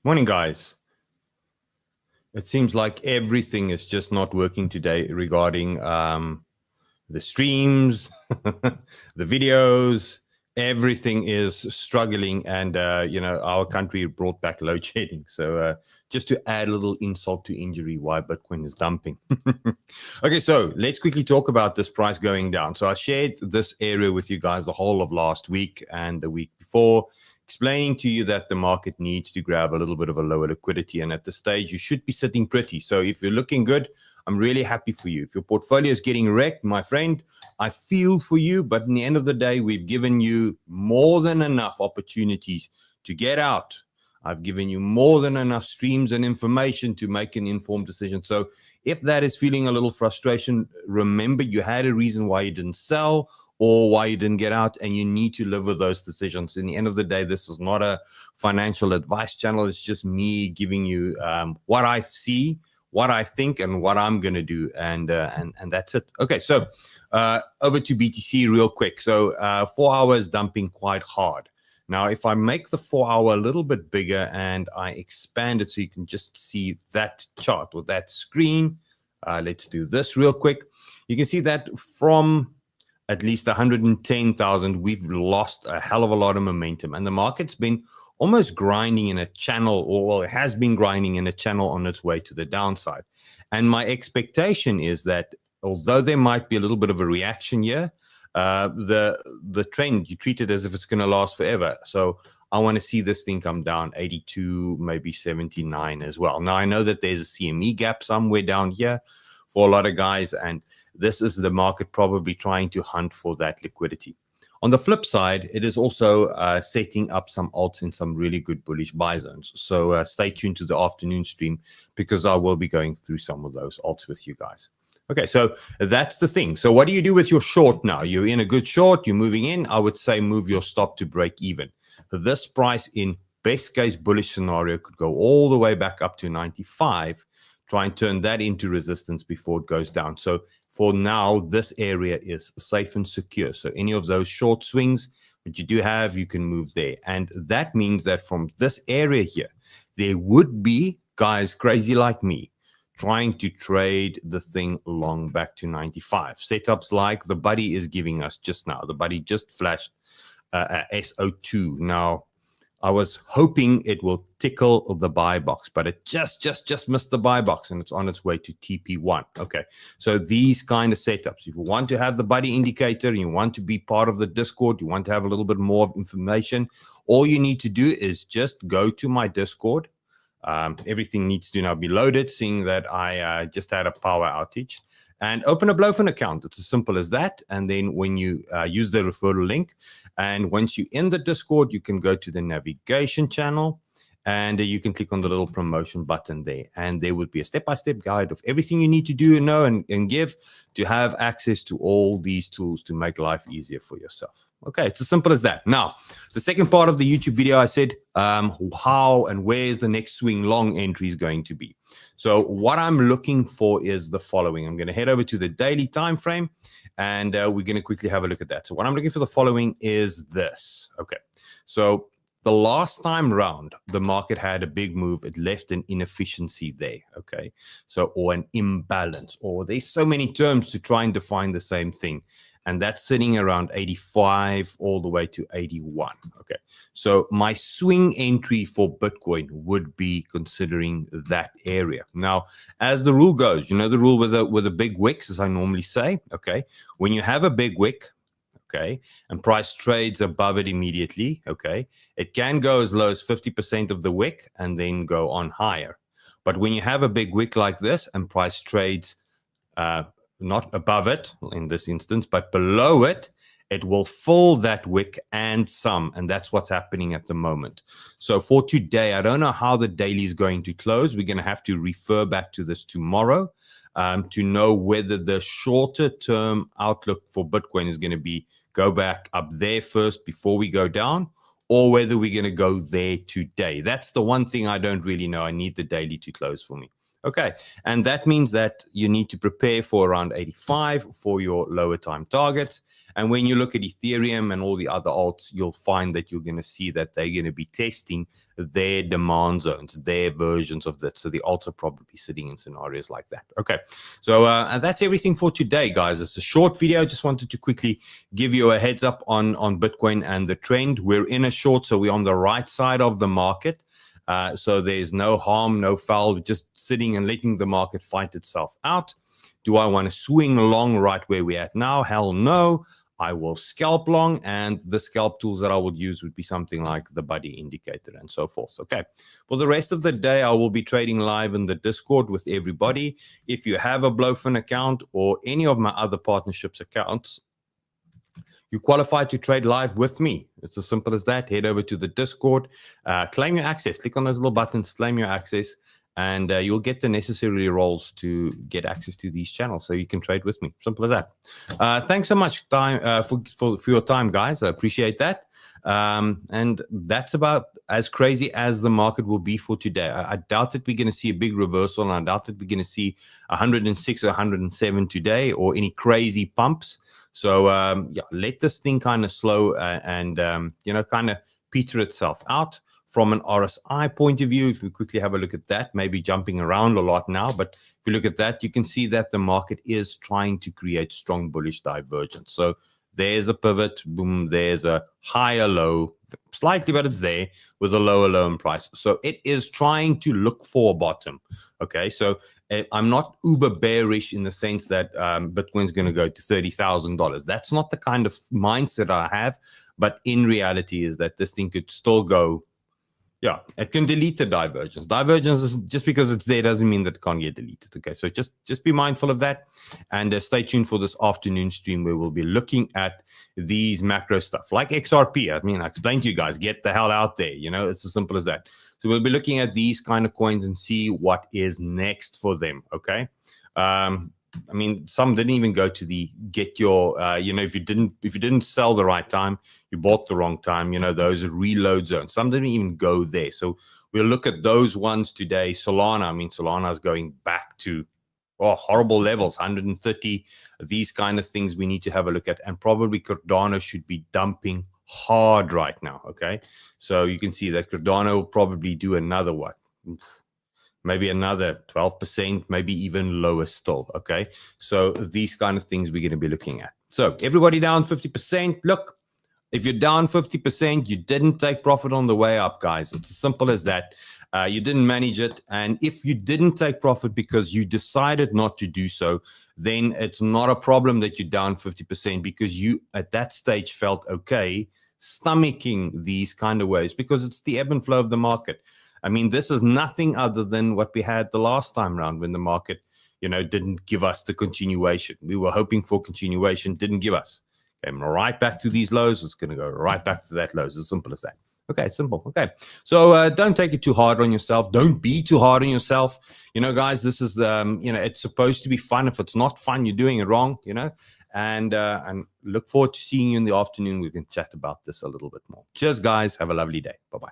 Morning, guys. It seems like everything is just not working today regarding the streams, the videos. Everything is struggling, and our country brought back load shedding. So just to add a little insult to injury, why Bitcoin is dumping. Okay, so let's quickly talk about this price going down. So I shared this area with you guys the whole of last week and the week before, explaining to you that the market needs to grab a little bit of a lower liquidity. And at this stage, you should be sitting pretty. So if you're looking good, I'm really happy for you. If your portfolio is getting wrecked, my friend, I feel for you. But in the end of the day, we've given you more than enough opportunities to get out. I've given you more than enough streams and information to make an informed decision. So if that is feeling a little frustration, remember you had a reason why you didn't sell or why you didn't get out, and you need to live with those decisions. In the end of the day, this is not a financial advice channel. It's just me giving you what I see, what I think, and what I'm going to do. And that's it. Okay, so over to BTC real quick. So 4 hours dumping quite hard. Now, if I make the 4 hour a little bit bigger and I expand it so you can just see that chart or that screen, let's do this real quick. You can see that from at least 110,000, we've lost a hell of a lot of momentum. And the market's been almost grinding in a channel, or it has been grinding in a channel on its way to the downside. And my expectation is that although there might be a little bit of a reaction here, the trend, you treat it as if it's going to last forever. So I want to see this thing come down 82, maybe 79 as well. Now, I know that there's a CME gap somewhere down here for a lot of guys, and this is the market probably trying to hunt for that liquidity. On the flip side, it is also setting up some alts in some really good bullish buy zones. So stay tuned to the afternoon stream because I will be going through some of those alts with you guys. Okay, so that's the thing. So what do you do with your short now? You're in a good short, you're moving in. I would say move your stop to break even. This price in best case bullish scenario could go all the way back up to 95. Try and turn that into resistance before it goes down. So for now, this area is safe and secure. So any of those short swings that you do have, you can move there. And that means that from this area here, there would be guys crazy like me trying to trade the thing long back to 95. Setups like the buddy is giving us just now. The buddy just flashed SO2. Now, I was hoping it will tickle the buy box, but it just missed the buy box, and it's on its way to TP1. Okay, so these kind of setups, if you want to have the buddy indicator and you want to be part of the Discord, you want to have a little bit more of information, all you need to do is just go to my Discord. Everything needs to now be loaded, seeing that I just had a power outage. And open a Blowfin account. It's as simple as that. And then when you use the referral link, and once you're in the Discord, you can go to the navigation channel, and you can click on the little promotion button there. And there would be a step-by-step guide of everything you need to do and know and give to have access to all these tools to make life easier for yourself. Okay, it's as simple as that. Now, the second part of the YouTube video, I said how and where is the next swing long entry is going to be. So what I'm looking for is the following. I'm going to head over to the daily time frame, and we're going to quickly have a look at that. So what I'm looking for the following is this. Okay, so the last time round, the market had a big move. It left an inefficiency there, okay? So, or an imbalance, or there's so many terms to try and define the same thing. And that's sitting around 85 all the way to 81, okay? So my swing entry for Bitcoin would be considering that area. Now, as the rule goes, you know the rule with a big wicks, as I normally say, okay? When you have a big wick, okay, and price trades above it immediately, okay, it can go as low as 50% of the wick and then go on higher. But when you have a big wick like this and price trades not above it in this instance, but below it, it will fill that wick and some, and that's what's happening at the moment. So for today, I don't know how the daily is going to close. We're going to have to refer back to this tomorrow to know whether the shorter term outlook for Bitcoin is going to be go back up there first before we go down, or whether we're going to go there today. That's the one thing I don't really know. I need the daily to close for me. Okay, and that means that you need to prepare for around 85 for your lower time targets. And when you look at Ethereum and all the other alts, you'll find that you're going to see that they're going to be testing their demand zones, their versions of that. So the alts are probably sitting in scenarios like that. Okay, so and that's everything for today, guys. It's a short video. Just wanted to quickly give you a heads up on Bitcoin and the trend. We're in a short, so we're on the right side of the market. So there's no harm, no foul, just sitting and letting the market fight itself out. Do I want to swing long right where we're at now? Hell no. I will scalp long, and the scalp tools that I will use would be something like the buddy indicator and so forth. Okay. For the rest of the day, I will be trading live in the Discord with everybody. If you have a Blowfin account or any of my other partnerships accounts, you qualify to trade live with me. It's as simple as that. Head over to the Discord, claim your access. Click on those little buttons, claim your access, and you'll get the necessary roles to get access to these channels so you can trade with me. Simple as that. Thanks so much for your time, guys. I appreciate that. And that's about as crazy as the market will be for today. I doubt that we're going to see a big reversal, and I doubt that we're going to see 106 or 107 today or any crazy pumps. So yeah, let this thing kind of slow and kind of peter itself out. From an RSI point of view, if we quickly have a look at that, maybe jumping around a lot now, but if you look at that, you can see that the market is trying to create strong bullish divergence. So there's a pivot, boom, there's a higher low, slightly, but it's there with a lower low in price. So it is trying to look for a bottom. Okay, so I'm not uber bearish in the sense that Bitcoin's going to go to $30,000. That's not the kind of mindset I have, but in reality is that this thing could still go. Yeah, it can delete the divergence. Divergence is just because it's there doesn't mean that it can't get deleted. Okay, so just be mindful of that, and stay tuned for this afternoon stream where we'll be looking at these macro stuff like XRP. I mean, I explained to you guys, get the hell out there. You know, it's as simple as that. So we'll be looking at these kind of coins and see what is next for them. Okay. I mean, some didn't even go to the get your, if you didn't sell the right time, you bought the wrong time, those reload zones. Some didn't even go there. So we'll look at those ones today. Solana, I mean, Solana is going back to horrible levels, 130. These kind of things we need to have a look at. And probably Cardano should be dumping hard right now. Okay. So you can see that Cardano will probably do another what? Maybe another 12%, maybe even lower still. Okay. So these kind of things we're going to be looking at. So everybody down 50%. Look, if you're down 50%, you didn't take profit on the way up, guys. It's as simple as that. You didn't manage it. And if you didn't take profit because you decided not to do so, then it's not a problem that you're down 50% because you at that stage felt okay stomaching these kind of waves because it's the ebb and flow of the market. I mean, this is nothing other than what we had the last time around when the market, didn't give us the continuation. We were hoping for continuation, didn't give us. Came right back to these lows. It's going to go right back to that lows. As simple as that. Okay, simple. Okay, so don't take it too hard on yourself. Don't be too hard on yourself. Guys, this is it's supposed to be fun. If it's not fun, you're doing it wrong. And look forward to seeing you in the afternoon. We can chat about this a little bit more. Cheers, guys. Have a lovely day. Bye-bye.